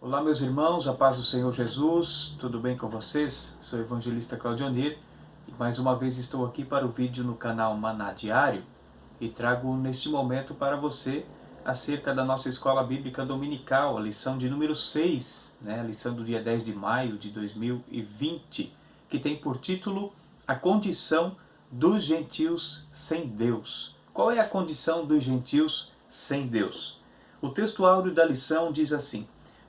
Olá, meus irmãos, a paz do Senhor Jesus, tudo bem com vocês? Sou o evangelista Claudionir e mais uma vez estou aqui para o vídeo no canal Maná Diário e trago neste momento para você acerca da nossa escola bíblica dominical, a lição de número 6, a lição do dia 10 de maio de 2020, que tem por título A Condição dos Gentios sem Deus. Qual é a condição dos gentios sem Deus? O texto áureo da lição diz assim: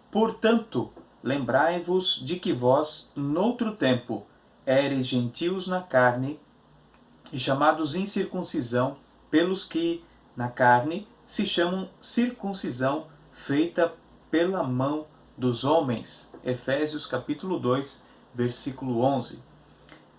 Portanto, lembrai-vos de que vós, noutro tempo, éreis gentios na carne e chamados incircuncisão pelos que, na carne, se chamam circuncisão feita pela mão dos homens. Efésios capítulo 2, versículo 11.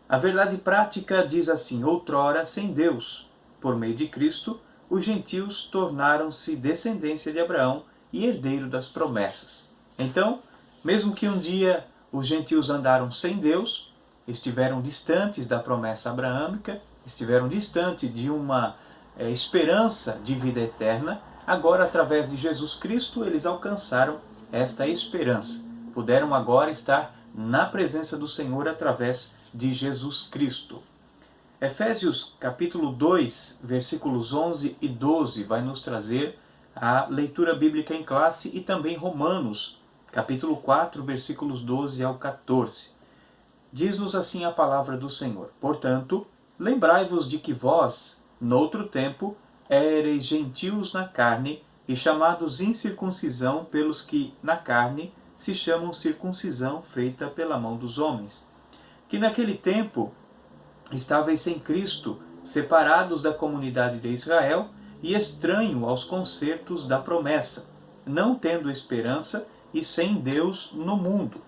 A verdade prática diz assim: outrora, sem Deus, por meio de Cristo, os gentios tornaram-se descendência de Abraão e herdeiro das promessas. Então, mesmo que um dia os gentios andaram sem Deus, estiveram distantes da promessa abraâmica, estiveram distantes de uma esperança de vida eterna, agora, através de Jesus Cristo, eles alcançaram esta esperança. Puderam agora estar na presença do Senhor através de Jesus Cristo. Efésios capítulo 2, versículos 11 e 12 vai nos trazer a leitura bíblica em classe e também Romanos capítulo 4, versículos 12 ao 14. Diz-nos assim a palavra do Senhor: Portanto, lembrai-vos de que vós, noutro tempo, éreis gentios na carne e chamados incircuncisão pelos que, na carne, se chamam circuncisão feita pela mão dos homens. Que naquele tempo estáveis sem Cristo, separados da comunidade de Israel e estranho aos concertos da promessa, não tendo esperança e sem Deus no mundo.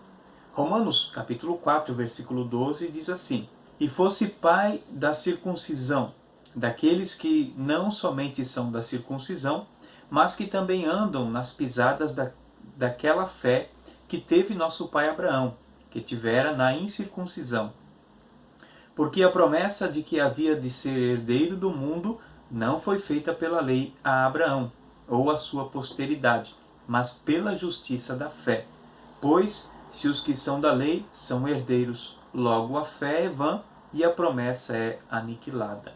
Romanos capítulo 4, versículo 12 diz assim: E fosse pai da circuncisão, daqueles que não somente são da circuncisão, mas que também andam nas pisadas daquela fé que teve nosso pai Abraão, que tivera na incircuncisão. Porque a promessa de que havia de ser herdeiro do mundo não foi feita pela lei a Abraão, ou a sua posteridade, mas pela justiça da fé. Pois, se os que são da lei são herdeiros, logo a fé é vã e a promessa é aniquilada.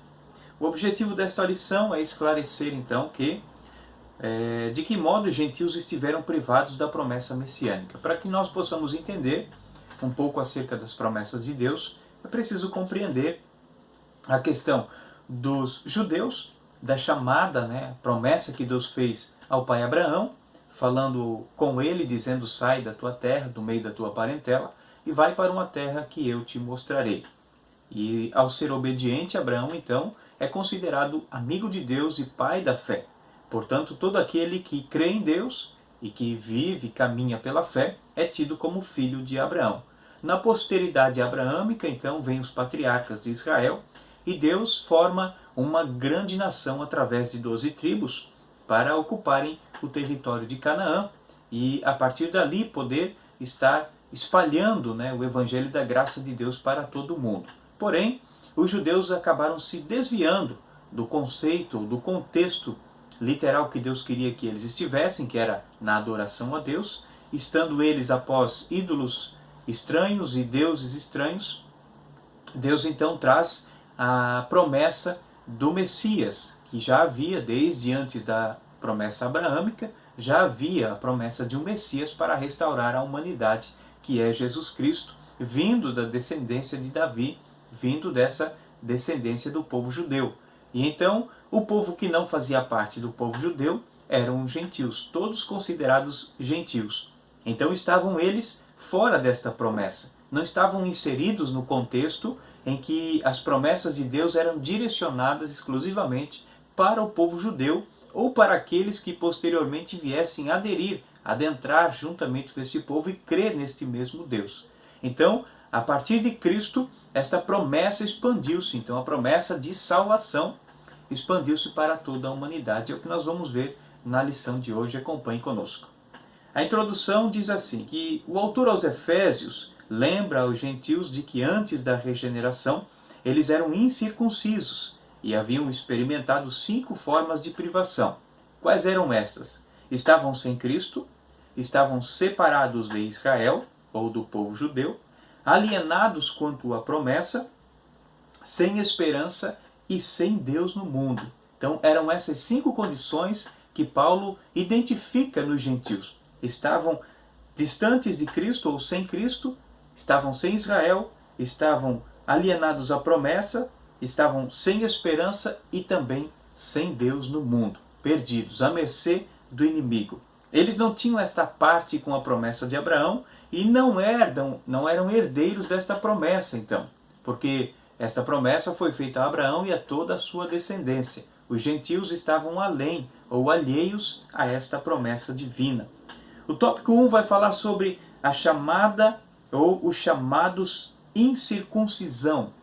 O objetivo desta lição é esclarecer, então, de que modo os gentios estiveram privados da promessa messiânica. Para que nós possamos entender um pouco acerca das promessas de Deus, é preciso compreender a questão dos judeus, da chamada, a promessa que Deus fez ao pai Abraão, falando com ele, dizendo: sai da tua terra, do meio da tua parentela, e vai para uma terra que eu te mostrarei. E ao ser obediente, Abraão, então, é considerado amigo de Deus e pai da fé. Portanto, todo aquele que crê em Deus e que vive e caminha pela fé é tido como filho de Abraão. Na posteridade abraâmica, então, vêm os patriarcas de Israel e Deus forma uma grande nação através de 12 tribos para ocuparem o território de Canaã e, a partir dali, poder estar espalhando o evangelho da graça de Deus para todo o mundo. Porém, os judeus acabaram se desviando do conceito, do contexto literal que Deus queria que eles estivessem, que era na adoração a Deus, estando eles após ídolos estranhos e deuses estranhos. Deus então traz a promessa do Messias, que já havia desde antes da promessa abraâmica, já havia a promessa de um Messias para restaurar a humanidade, que é Jesus Cristo, vindo da descendência de Davi, vindo dessa descendência do povo judeu. E então, o povo que não fazia parte do povo judeu eram os gentios, todos considerados gentios. Então estavam eles fora desta promessa, não estavam inseridos no contexto em que as promessas de Deus eram direcionadas exclusivamente para o povo judeu ou para aqueles que posteriormente viessem aderir, adentrar juntamente com este povo e crer neste mesmo Deus. Então, a partir de Cristo, esta promessa expandiu-se. Então, a promessa de salvação expandiu-se para toda a humanidade. É o que nós vamos ver na lição de hoje. Acompanhe conosco. A introdução diz assim, que o autor aos Efésios lembra aos gentios de que antes da regeneração eles eram incircuncisos e haviam experimentado 5 formas de privação. Quais eram estas? Estavam sem Cristo, estavam separados de Israel, ou do povo judeu, alienados quanto à promessa, sem esperança e sem Deus no mundo. Então eram essas 5 condições que Paulo identifica nos gentios. Estavam distantes de Cristo ou sem Cristo, estavam sem Israel, estavam alienados à promessa, estavam sem esperança e também sem Deus no mundo, perdidos, à mercê do inimigo. Eles não tinham esta parte com a promessa de Abraão e não eram herdeiros desta promessa, então, porque esta promessa foi feita a Abraão e a toda a sua descendência. Os gentios estavam além ou alheios a esta promessa divina. O tópico 1 vai falar sobre a chamada ou os chamados incircuncisão.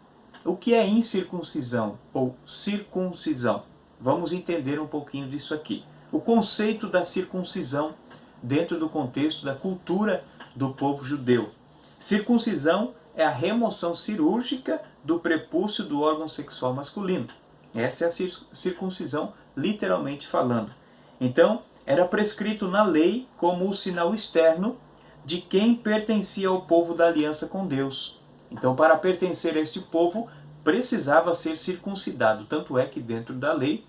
O que é incircuncisão ou circuncisão? Vamos entender um pouquinho disso aqui. O conceito da circuncisão dentro do contexto da cultura do povo judeu. Circuncisão é a remoção cirúrgica do prepúcio do órgão sexual masculino. Essa é a circuncisão, literalmente falando. Então, era prescrito na lei como o sinal externo de quem pertencia ao povo da aliança com Deus. Então, para pertencer a este povo, precisava ser circuncidado. Tanto é que dentro da lei,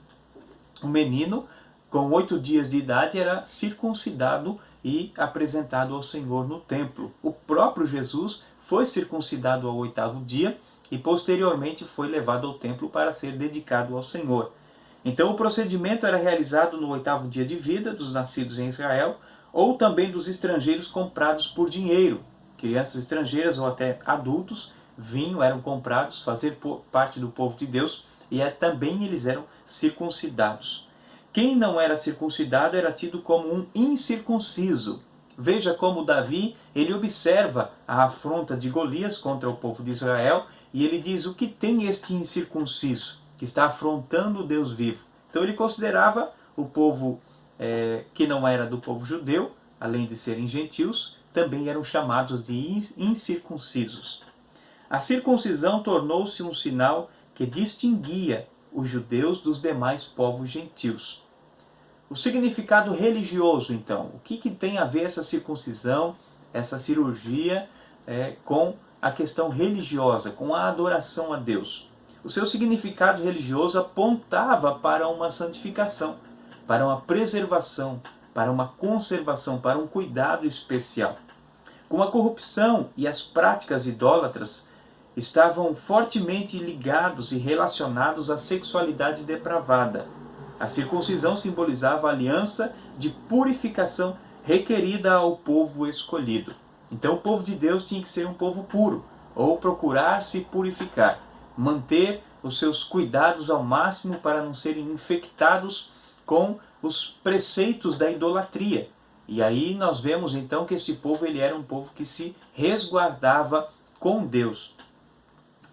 o menino com 8 dias de idade era circuncidado e apresentado ao Senhor no templo. O próprio Jesus foi circuncidado ao 8º dia e posteriormente foi levado ao templo para ser dedicado ao Senhor. Então o procedimento era realizado no 8º dia de vida dos nascidos em Israel, ou também dos estrangeiros comprados por dinheiro. Crianças estrangeiras ou até adultos eram comprados, fazer parte do povo de Deus, e também eles eram circuncidados. Quem não era circuncidado era tido como um incircunciso. Veja como Davi, ele observa a afronta de Golias contra o povo de Israel, e ele diz: o que tem este incircunciso que está afrontando o Deus vivo? Então ele considerava o povo que não era do povo judeu, além de serem gentios, também eram chamados de incircuncisos. A circuncisão tornou-se um sinal que distinguia os judeus dos demais povos gentios. O significado religioso, então, o que tem a ver essa circuncisão, essa cirurgia com a questão religiosa, com a adoração a Deus? O seu significado religioso apontava para uma santificação, para uma preservação, para uma conservação, para um cuidado especial. Com a corrupção e as práticas idólatras, estavam fortemente ligados e relacionados à sexualidade depravada. A circuncisão simbolizava a aliança de purificação requerida ao povo escolhido. Então o povo de Deus tinha que ser um povo puro, ou procurar se purificar, manter os seus cuidados ao máximo para não serem infectados com os preceitos da idolatria. E aí nós vemos então que esse povo ele era um povo que se resguardava com Deus.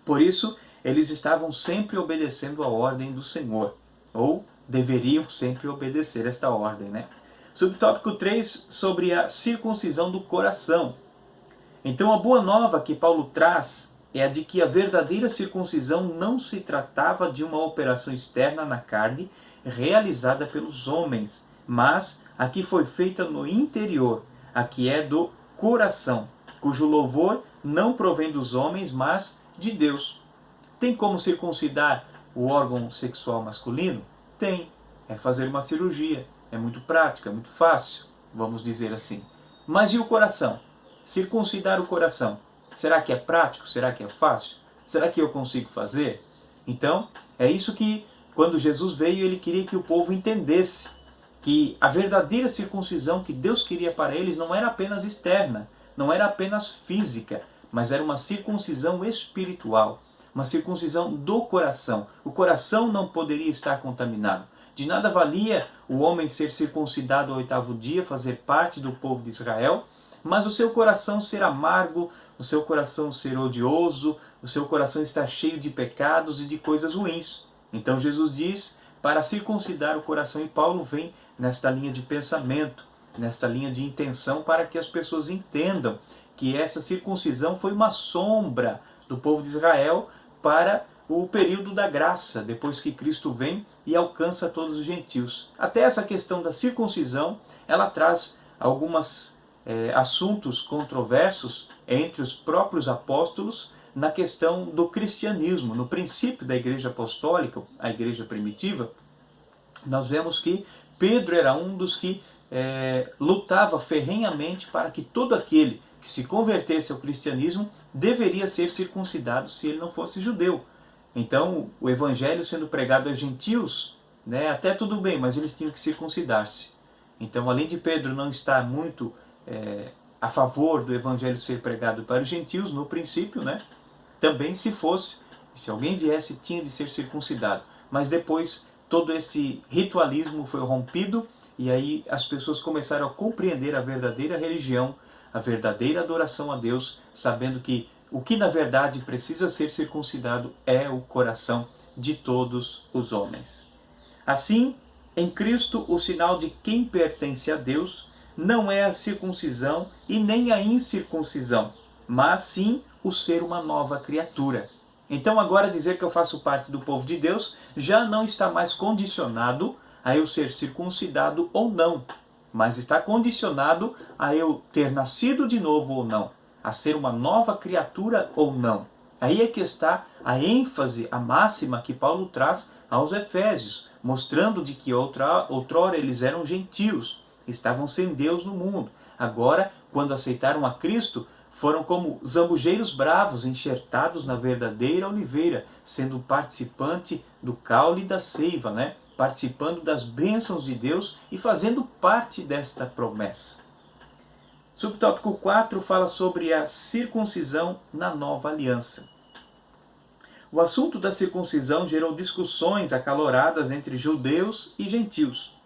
Por isso, eles estavam sempre obedecendo a ordem do Senhor, ou deveriam sempre obedecer esta ordem, né? Subtópico 3, sobre a circuncisão do coração. Então a boa nova que Paulo traz é a de que a verdadeira circuncisão não se tratava de uma operação externa na carne, realizada pelos homens, mas a que foi feita no interior, a que é do coração, cujo louvor não provém dos homens, mas de Deus. Tem como circuncidar o órgão sexual masculino? Tem. É fazer uma cirurgia. É muito prática, é muito fácil, vamos dizer assim. Mas e o coração? Circuncidar o coração. Será que é prático? Será que é fácil? Será que eu consigo fazer? Então, é isso que, quando Jesus veio, ele queria que o povo entendesse que a verdadeira circuncisão que Deus queria para eles não era apenas externa, não era apenas física, mas era uma circuncisão espiritual, uma circuncisão do coração. O coração não poderia estar contaminado. De nada valia o homem ser circuncidado ao 8º dia, fazer parte do povo de Israel, mas o seu coração ser amargo, o seu coração ser odioso, o seu coração estar cheio de pecados e de coisas ruins. Então Jesus diz para circuncidar o coração, e Paulo vem nesta linha de pensamento, nesta linha de intenção, para que as pessoas entendam que essa circuncisão foi uma sombra do povo de Israel para o período da graça, depois que Cristo vem e alcança todos os gentios. Até essa questão da circuncisão, ela traz alguns assuntos controversos entre os próprios apóstolos na questão do cristianismo. No princípio da igreja apostólica, a igreja primitiva, nós vemos que Pedro era um dos que lutava ferrenhamente para que todo aquele que se convertesse ao cristianismo deveria ser circuncidado se ele não fosse judeu. Então, o evangelho sendo pregado a gentios, até tudo bem, mas eles tinham que circuncidar-se. Então, além de Pedro não estar muito a favor do evangelho ser pregado para os gentios, no princípio, também se alguém viesse, tinha de ser circuncidado. Mas depois, todo este ritualismo foi rompido, e aí as pessoas começaram a compreender a verdadeira religião, a verdadeira adoração a Deus, sabendo que o que na verdade precisa ser circuncidado é o coração de todos os homens. Assim, em Cristo, o sinal de quem pertence a Deus não é a circuncisão e nem a incircuncisão, mas sim o ser uma nova criatura. Então agora dizer que eu faço parte do povo de Deus já não está mais condicionado a eu ser circuncidado ou não, mas está condicionado a eu ter nascido de novo ou não, a ser uma nova criatura ou não. Aí é que está a ênfase, a máxima que Paulo traz aos Efésios, mostrando de que outrora eles eram gentios, estavam sem Deus no mundo. Agora, quando aceitaram a Cristo, foram como zambujeiros bravos, enxertados na verdadeira oliveira, sendo participante do caule da seiva, participando das bênçãos de Deus e fazendo parte desta promessa. Subtópico 4 fala sobre a circuncisão na nova aliança. O assunto da circuncisão gerou discussões acaloradas entre judeus e gentios.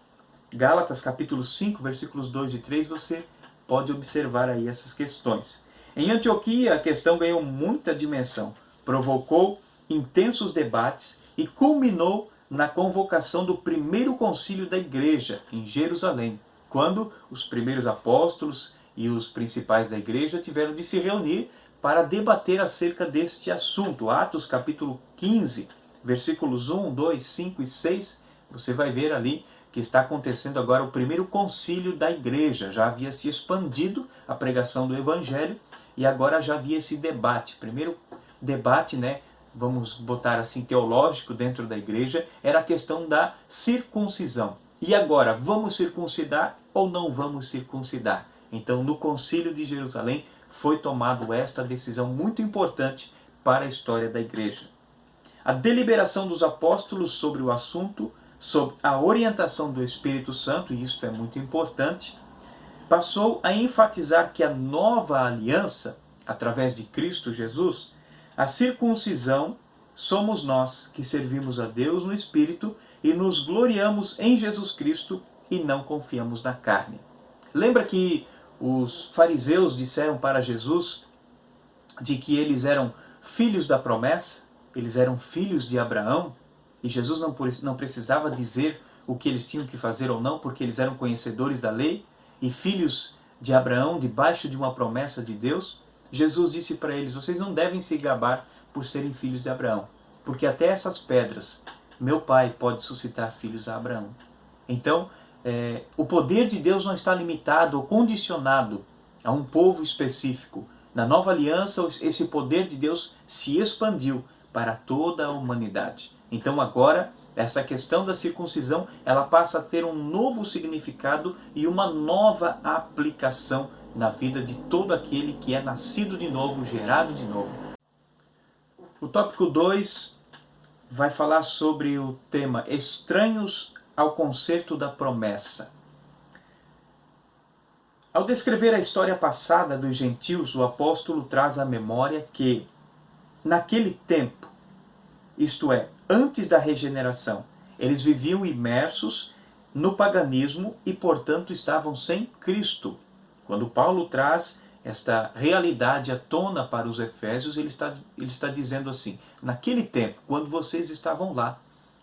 Gálatas capítulo 5, versículos 2 e 3, você pode observar aí essas questões. Em Antioquia, a questão ganhou muita dimensão, provocou intensos debates e culminou na convocação do primeiro concílio da igreja em Jerusalém, quando os primeiros apóstolos e os principais da igreja tiveram de se reunir para debater acerca deste assunto. Atos capítulo 15, versículos 1, 2, 5 e 6, você vai ver ali que está acontecendo agora o primeiro concílio da igreja. Já havia se expandido a pregação do evangelho e agora já havia esse debate. Primeiro debate, vamos botar assim, teológico dentro da igreja, era a questão da circuncisão. E agora, vamos circuncidar ou não vamos circuncidar? Então, no concílio de Jerusalém, foi tomada esta decisão muito importante para a história da igreja. A deliberação dos apóstolos sobre o assunto, sob a orientação do Espírito Santo, e isso é muito importante, passou a enfatizar que a nova aliança, através de Cristo Jesus, a circuncisão, somos nós que servimos a Deus no Espírito e nos gloriamos em Jesus Cristo e não confiamos na carne. Lembra que os fariseus disseram para Jesus de que eles eram filhos da promessa, eles eram filhos de Abraão, e Jesus não precisava dizer o que eles tinham que fazer ou não, porque eles eram conhecedores da lei e filhos de Abraão debaixo de uma promessa de Deus. Jesus disse para eles: vocês não devem se gabar por serem filhos de Abraão, porque até essas pedras meu Pai pode suscitar filhos a Abraão. Então, o poder de Deus não está limitado ou condicionado a um povo específico. Na nova aliança, esse poder de Deus se expandiu para toda a humanidade. Então agora, essa questão da circuncisão, ela passa a ter um novo significado e uma nova aplicação na vida de todo aquele que é nascido de novo, gerado de novo. O tópico 2 vai falar sobre o tema estranhos ao concerto da promessa. Ao descrever a história passada dos gentios, o apóstolo traz à memória que, naquele tempo, isto é, antes da regeneração, eles viviam imersos no paganismo e, portanto, estavam sem Cristo. Quando Paulo traz esta realidade à tona para os Efésios, ele está dizendo assim: naquele tempo, quando vocês estavam lá,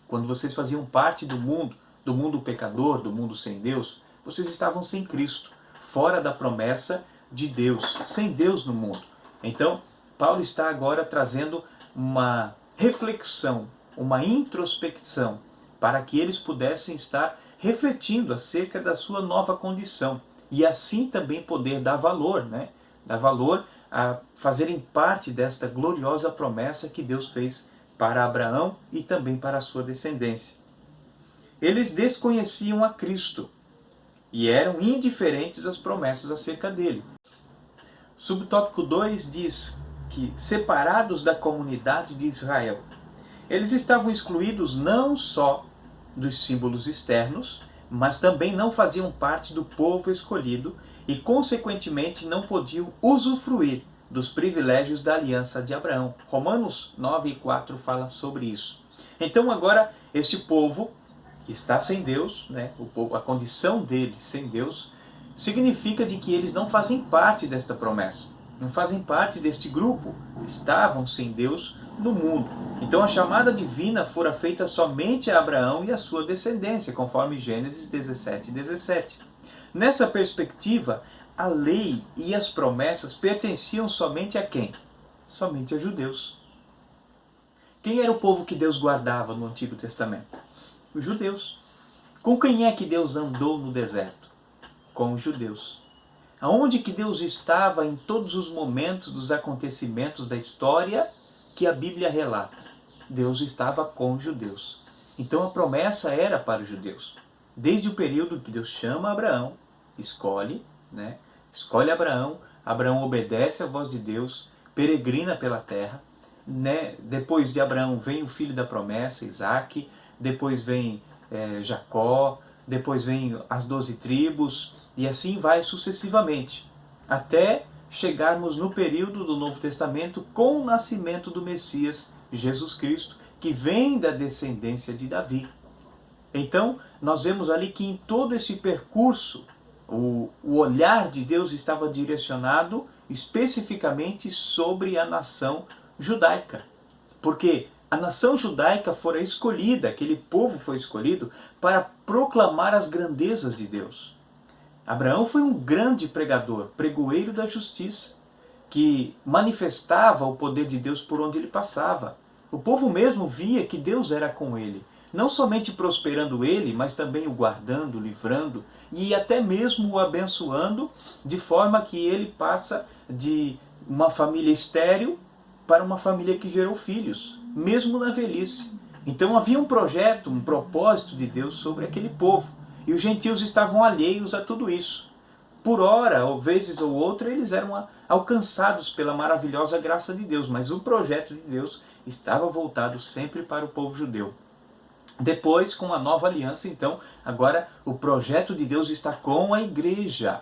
quando vocês faziam parte do mundo pecador, do mundo sem Deus, vocês estavam sem Cristo, fora da promessa de Deus, sem Deus no mundo. Então, Paulo está agora trazendo uma reflexão, uma introspecção, para que eles pudessem estar refletindo acerca da sua nova condição. e assim também poder dar valor, né? Dar valor a fazerem parte desta gloriosa promessa que Deus fez para Abraão e também para a sua descendência. Eles desconheciam a Cristo e eram indiferentes às promessas acerca dele. Subtópico 2 diz que, separados da comunidade de Israel, eles estavam excluídos não só dos símbolos externos, mas também não faziam parte do povo escolhido e, consequentemente, não podiam usufruir dos privilégios da aliança de Abraão. Romanos 9:4 fala sobre isso. Então agora, este povo que está sem Deus, né, a condição dele sem Deus, significa de que eles não fazem parte desta promessa, não fazem parte deste grupo, estavam sem Deus no mundo. Então a chamada divina fora feita somente a Abraão e a sua descendência, conforme Gênesis 17:17. Nessa perspectiva, a lei e as promessas pertenciam somente a quem? Somente a judeus. Quem era o povo que Deus guardava no Antigo Testamento? Os judeus. Com quem é que Deus andou no deserto? Com os judeus. Aonde que Deus estava em todos os momentos dos acontecimentos da história que a Bíblia relata? Deus estava com os judeus. Então a promessa era para os judeus. Desde o período que Deus chama Abraão, escolhe Abraão, Abraão obedece à voz de Deus, peregrina pela terra, né? Depois de Abraão vem o filho da promessa, Isaque, depois vem Jacó, depois vem as 12 tribos, e assim vai sucessivamente, até chegarmos no período do Novo Testamento com o nascimento do Messias, Jesus Cristo, que vem da descendência de Davi. Então, nós vemos ali que em todo esse percurso, o olhar de Deus estava direcionado especificamente sobre a nação judaica. Porque a nação judaica fora escolhida, aquele povo foi escolhido para proclamar as grandezas de Deus. Abraão foi um grande pregador, pregoeiro da justiça, que manifestava o poder de Deus por onde ele passava. O povo mesmo via que Deus era com ele, não somente prosperando ele, mas também o guardando, livrando e até mesmo o abençoando, de forma que ele passa de uma família estéril para uma família que gerou filhos, mesmo na velhice. Então havia um projeto, um propósito de Deus sobre aquele povo. E os gentios estavam alheios a tudo isso. Por hora, ou vezes ou outra, eles eram alcançados pela maravilhosa graça de Deus, mas o projeto de Deus estava voltado sempre para o povo judeu. Depois, com a nova aliança, então, agora o projeto de Deus está com a igreja,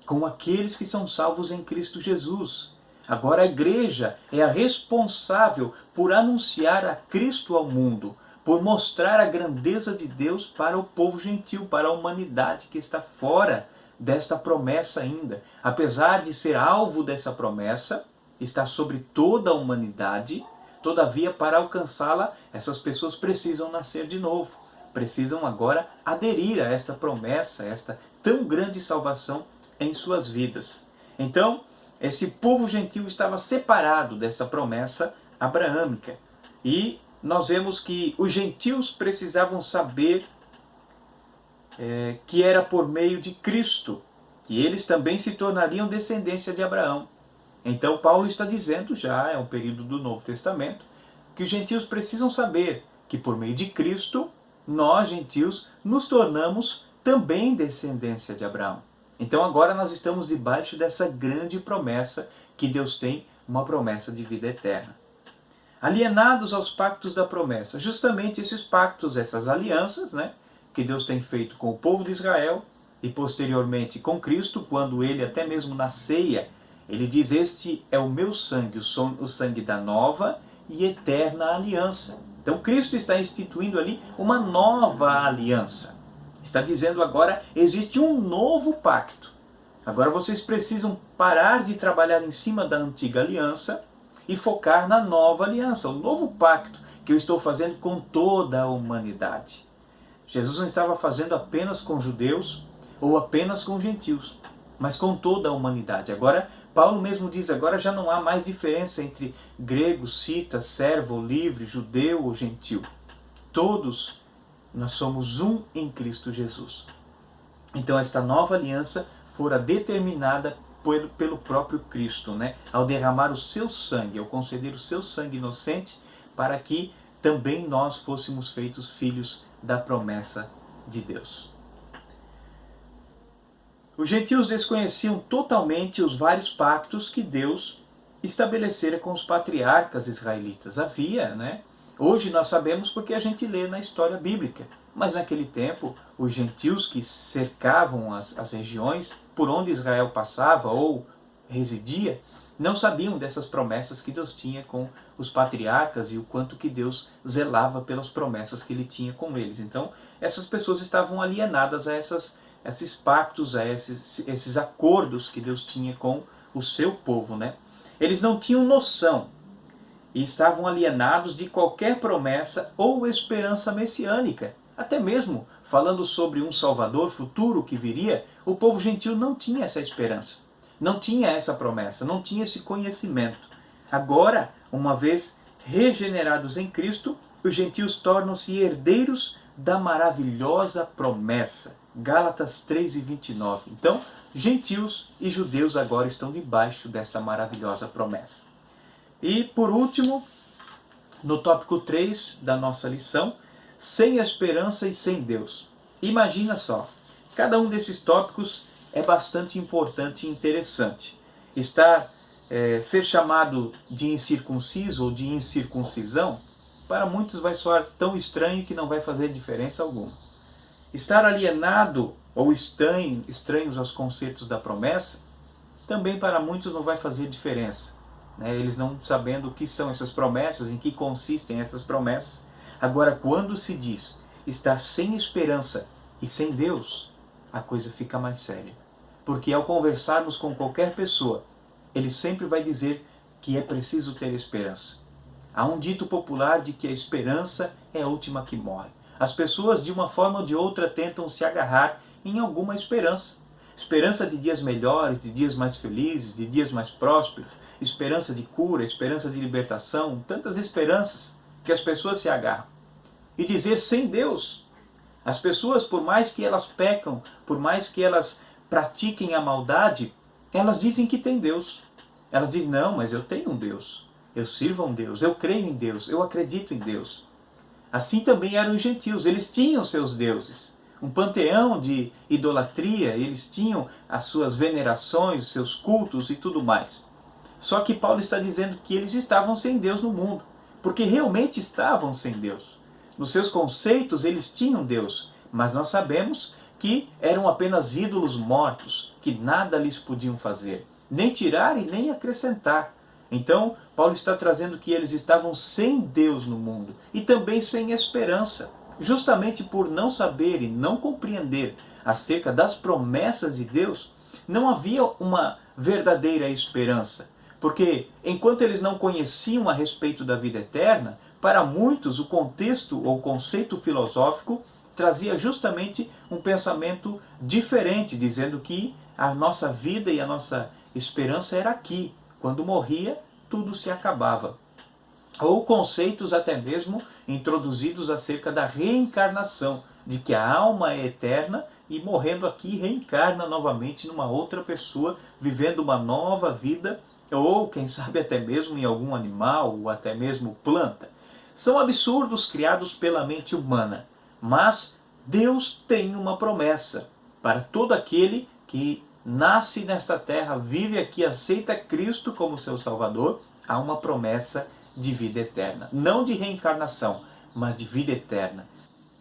com aqueles que são salvos em Cristo Jesus. Agora a igreja é a responsável por anunciar a Cristo ao mundo, por mostrar a grandeza de Deus para o povo gentil, para a humanidade que está fora desta promessa ainda. Apesar de ser alvo dessa promessa, está sobre toda a humanidade, todavia para alcançá-la, essas pessoas precisam nascer de novo. Precisam agora aderir a esta promessa, a esta tão grande salvação em suas vidas. Então, esse povo gentil estava separado dessa promessa abraâmica. E nós vemos que os gentios precisavam saber que era por meio de Cristo, que eles também se tornariam descendência de Abraão. Então Paulo está dizendo, já é um período do Novo Testamento, que os gentios precisam saber que por meio de Cristo, nós gentios nos tornamos também descendência de Abraão. Então agora nós estamos debaixo dessa grande promessa que Deus tem, uma promessa de vida eterna. Alienados aos pactos da promessa, justamente esses pactos, essas alianças, que Deus tem feito com o povo de Israel e posteriormente com Cristo, quando ele até mesmo na ceia, ele diz: este é o meu sangue, o sangue da nova e eterna aliança. Então Cristo está instituindo ali uma nova aliança. Está dizendo agora, existe um novo pacto. Agora vocês precisam parar de trabalhar em cima da antiga aliança e focar na nova aliança, o novo pacto que eu estou fazendo com toda a humanidade. Jesus não estava fazendo apenas com judeus ou apenas com gentios, mas com toda a humanidade. Agora, Paulo mesmo diz, agora já não há mais diferença entre grego, cita, servo ou livre, judeu ou gentil. Todos nós somos um em Cristo Jesus. Então esta nova aliança fora determinada pelo próprio Cristo, né? Ao derramar o seu sangue, ao conceder o seu sangue inocente, para que também nós fôssemos feitos filhos da promessa de Deus. Os gentios desconheciam totalmente os vários pactos que Deus estabelecera com os patriarcas israelitas. Havia, né? Hoje nós sabemos porque a gente lê na história bíblica. Mas naquele tempo, os gentios que cercavam as regiões por onde Israel passava ou residia, não sabiam dessas promessas que Deus tinha com os patriarcas e o quanto que Deus zelava pelas promessas que ele tinha com eles. Então, essas pessoas estavam alienadas a esses pactos, a esses acordos que Deus tinha com o seu povo, né? Eles não tinham noção e estavam alienados de qualquer promessa ou esperança messiânica. Até mesmo falando sobre um Salvador futuro que viria, o povo gentil não tinha essa esperança, não tinha essa promessa, não tinha esse conhecimento. Agora, uma vez regenerados em Cristo, os gentios tornam-se herdeiros da maravilhosa promessa. Gálatas 3:29. Então, gentios e judeus agora estão debaixo desta maravilhosa promessa. E, por último, no tópico 3 da nossa lição, sem esperança e sem Deus. Imagina só, cada um desses tópicos é bastante importante e interessante. Ser chamado de incircunciso ou de incircuncisão, para muitos vai soar tão estranho que não vai fazer diferença alguma. Estar alienado ou estranhos aos conceitos da promessa, também para muitos não vai fazer diferença. Eles não sabendo o que são essas promessas, em que consistem essas promessas. Agora, quando se diz estar sem esperança e sem Deus, a coisa fica mais séria. Porque ao conversarmos com qualquer pessoa, ele sempre vai dizer que é preciso ter esperança. Há um dito popular de que a esperança é a última que morre. As pessoas, de uma forma ou de outra, tentam se agarrar em alguma esperança. Esperança de dias melhores, de dias mais felizes, de dias mais prósperos. Esperança de cura, esperança de libertação. Tantas esperanças que as pessoas se agarram. E dizer sem Deus. As pessoas, por mais que elas pecam, por mais que elas pratiquem a maldade, elas dizem que tem Deus. Elas dizem, não, mas eu tenho um Deus. Eu sirvo a um Deus, eu creio em Deus, eu acredito em Deus. Assim também eram os gentios, eles tinham seus deuses. Um panteão de idolatria, eles tinham as suas venerações, seus cultos e tudo mais. Só que Paulo está dizendo que eles estavam sem Deus no mundo, porque realmente estavam sem Deus. Nos seus conceitos eles tinham Deus, mas nós sabemos que eram apenas ídolos mortos, que nada lhes podiam fazer, nem tirar e nem acrescentar. Então, Paulo está trazendo que eles estavam sem Deus no mundo e também sem esperança, justamente por não saber e não compreender acerca das promessas de Deus, não havia uma verdadeira esperança. Porque enquanto eles não conheciam a respeito da vida eterna, para muitos o contexto ou conceito filosófico trazia justamente um pensamento diferente, dizendo que a nossa vida e a nossa esperança era aqui. Quando morria, tudo se acabava. Ou conceitos até mesmo introduzidos acerca da reencarnação, de que a alma é eterna e morrendo aqui reencarna novamente numa outra pessoa, vivendo uma nova vida, ou quem sabe até mesmo em algum animal, ou até mesmo planta. São absurdos criados pela mente humana, mas Deus tem uma promessa para todo aquele que nasce nesta terra, vive aqui, aceita Cristo como seu Salvador. Há uma promessa de vida eterna, não de reencarnação, mas de vida eterna,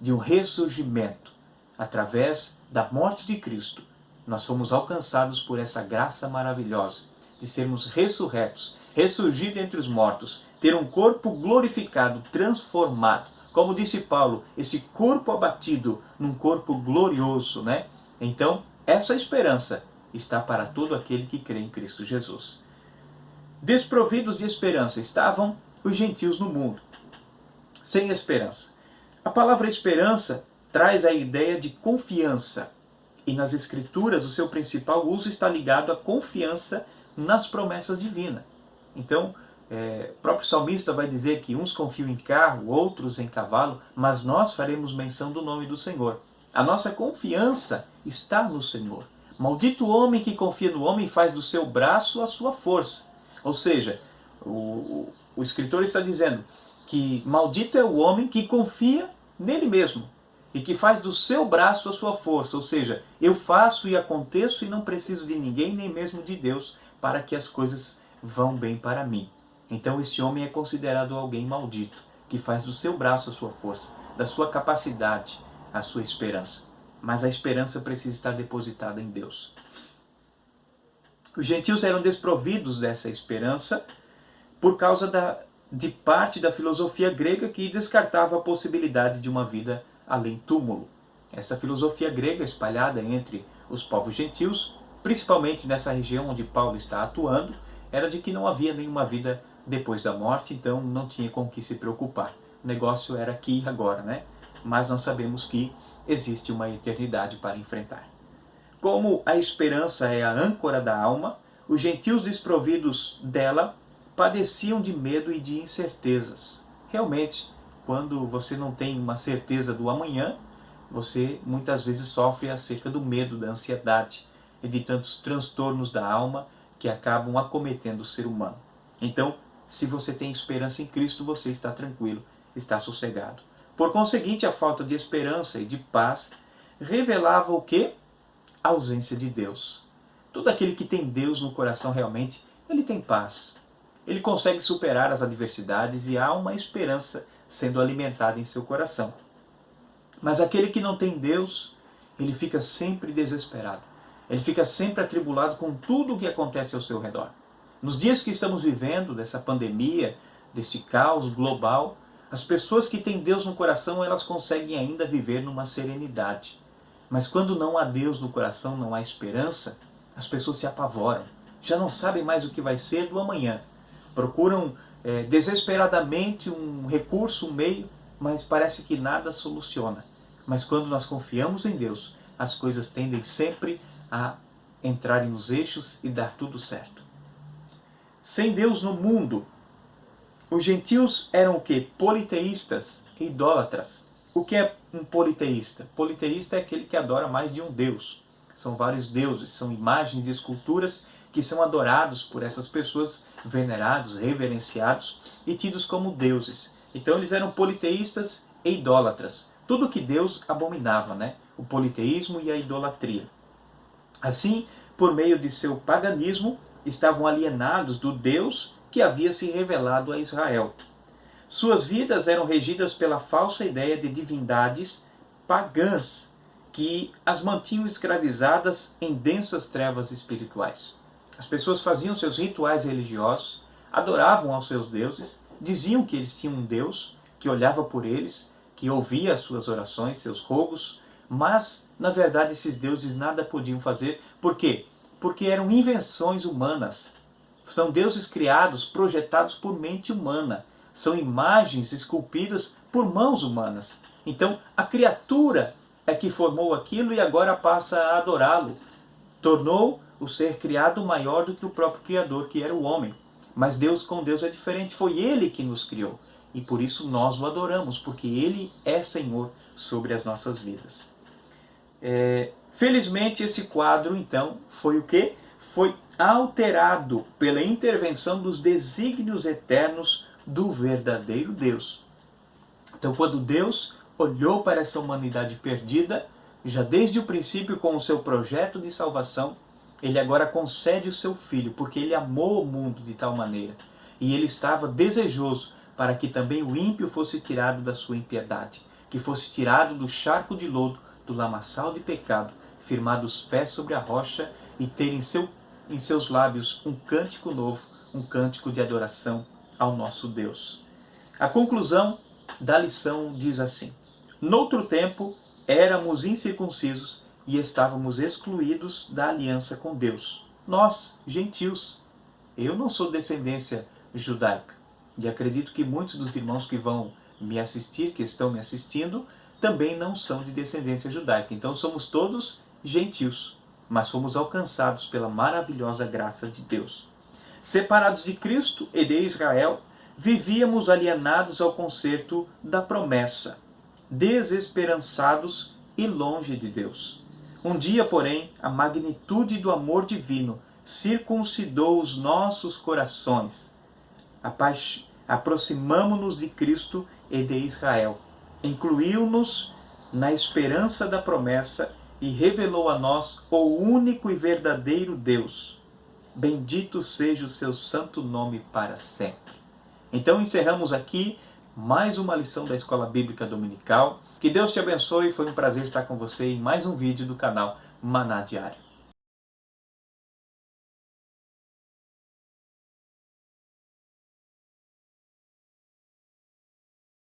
de um ressurgimento. Através da morte de Cristo, nós fomos alcançados por essa graça maravilhosa de sermos ressurretos, ressurgir entre os mortos, ter um corpo glorificado, transformado. Como disse Paulo, esse corpo abatido num corpo glorioso, né? Então, essa esperança está para todo aquele que crê em Cristo Jesus. Desprovidos de esperança estavam os gentios no mundo, sem esperança. A palavra esperança traz a ideia de confiança. E nas Escrituras, o seu principal uso está ligado à confiança nas promessas divinas. Então, o próprio salmista vai dizer que uns confiam em carro, outros em cavalo, mas nós faremos menção do nome do Senhor. A nossa confiança está no Senhor. Maldito o homem que confia no homem e faz do seu braço a sua força. Ou seja, o escritor está dizendo que maldito é o homem que confia nele mesmo e que faz do seu braço a sua força. Ou seja, eu faço e aconteço e não preciso de ninguém, nem mesmo de Deus, para que as coisas vão bem para mim. Então esse homem é considerado alguém maldito, que faz do seu braço a sua força, da sua capacidade a sua esperança. Mas a esperança precisa estar depositada em Deus. Os gentios eram desprovidos dessa esperança por causa de parte da filosofia grega que descartava a possibilidade de uma vida além túmulo. Essa filosofia grega espalhada entre os povos gentios, principalmente nessa região onde Paulo está atuando, era de que não havia nenhuma vida depois da morte, então não tinha com o que se preocupar. O negócio era aqui e agora, né? Mas nós sabemos que existe uma eternidade para enfrentar. Como a esperança é a âncora da alma, os gentios desprovidos dela padeciam de medo e de incertezas. Realmente, quando você não tem uma certeza do amanhã, você muitas vezes sofre acerca do medo, da ansiedade e de tantos transtornos da alma que acabam acometendo o ser humano. Então, se você tem esperança em Cristo, você está tranquilo, está sossegado. Por conseguinte, a falta de esperança e de paz revelava o quê? A ausência de Deus. Todo aquele que tem Deus no coração realmente, ele tem paz. Ele consegue superar as adversidades e há uma esperança sendo alimentada em seu coração. Mas aquele que não tem Deus, ele fica sempre desesperado. Ele fica sempre atribulado com tudo o que acontece ao seu redor. Nos dias que estamos vivendo, dessa pandemia, desse caos global, as pessoas que têm Deus no coração, elas conseguem ainda viver numa serenidade. Mas quando não há Deus no coração, não há esperança, as pessoas se apavoram. Já não sabem mais o que vai ser do amanhã. Procuram desesperadamente um recurso, um meio, mas parece que nada soluciona. Mas quando nós confiamos em Deus, as coisas tendem sempre a entrarem nos eixos e dar tudo certo. Sem Deus no mundo, os gentios eram o quê? Politeístas e idólatras. O que é um politeísta? Politeísta é aquele que adora mais de um Deus. São vários deuses, são imagens e esculturas que são adorados por essas pessoas, venerados, reverenciados e tidos como deuses. Então eles eram politeístas e idólatras. Tudo que Deus abominava, né? O politeísmo e a idolatria. Assim, por meio de seu paganismo, estavam alienados do Deus que havia se revelado a Israel. Suas vidas eram regidas pela falsa ideia de divindades pagãs que as mantinham escravizadas em densas trevas espirituais. As pessoas faziam seus rituais religiosos, adoravam aos seus deuses, diziam que eles tinham um Deus que olhava por eles, que ouvia as suas orações, seus rogos, mas, na verdade, esses deuses nada podiam fazer. Por quê? Porque eram invenções humanas. São deuses criados, projetados por mente humana. São imagens esculpidas por mãos humanas. Então, a criatura é que formou aquilo e agora passa a adorá-lo. Tornou o ser criado maior do que o próprio Criador, que era o homem. Mas com Deus é diferente. Foi Ele que nos criou. E por isso nós o adoramos, porque Ele é Senhor sobre as nossas vidas. Felizmente esse quadro, então, foi o quê? Foi alterado pela intervenção dos desígnios eternos do verdadeiro Deus. Então, quando Deus olhou para essa humanidade perdida, já desde o princípio com o seu projeto de salvação, Ele agora concede o seu Filho, porque Ele amou o mundo de tal maneira. E Ele estava desejoso para que também o ímpio fosse tirado da sua impiedade, que fosse tirado do charco de lodo, do lamaçal de pecado, firmado os pés sobre a rocha e ter em seus lábios um cântico novo, um cântico de adoração ao nosso Deus. A conclusão da lição diz assim: noutro tempo éramos incircuncisos e estávamos excluídos da aliança com Deus. Nós, gentios. Eu não sou descendência judaica e acredito que muitos dos irmãos que vão me assistir, que estão me assistindo, também não são de descendência judaica. Então somos todos gentios, mas fomos alcançados pela maravilhosa graça de Deus. Separados de Cristo e de Israel, vivíamos alienados ao concerto da promessa, desesperançados e longe de Deus. Um dia, porém, a magnitude do amor divino circuncidou os nossos corações. Aproximamo-nos de Cristo e de Israel. Incluiu-nos na esperança da promessa e revelou a nós o único e verdadeiro Deus. Bendito seja o seu santo nome para sempre. Então encerramos aqui mais uma lição da Escola Bíblica Dominical. Que Deus te abençoe, foi um prazer estar com você em mais um vídeo do canal Maná Diário.